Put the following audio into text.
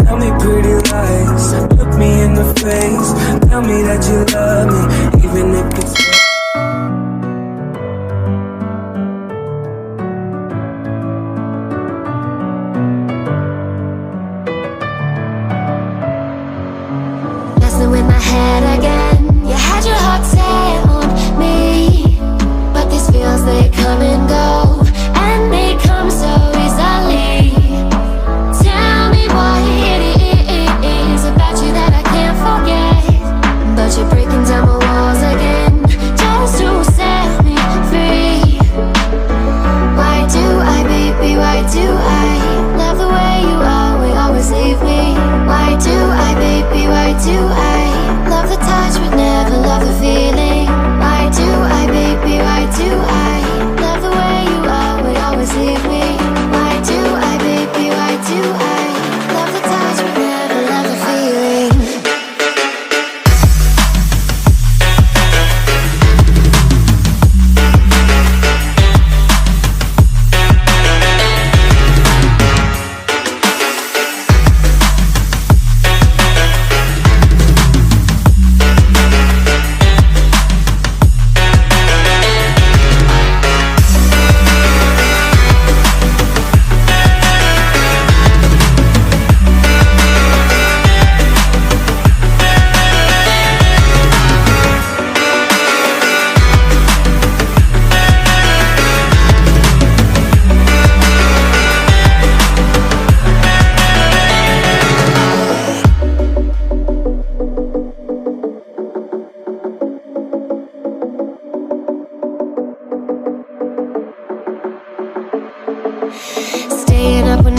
Tell me pretty lies, look me in the face. Tell me that you love me, even if it's messing with my head again. You had your heart set on me, but these feels, they come and go, and they come so easily. Tell me what it is about you that I can't forget, but you're breaking down my walls again, just to set me free. Why do I, baby, why do I love the way you always leave me? Why do I, baby, why do I love the touch but never love the feeling? Why do I, baby, why do I love the way you always leave me? Why do I, baby, why do I love the touch but never love the feeling? Staying up when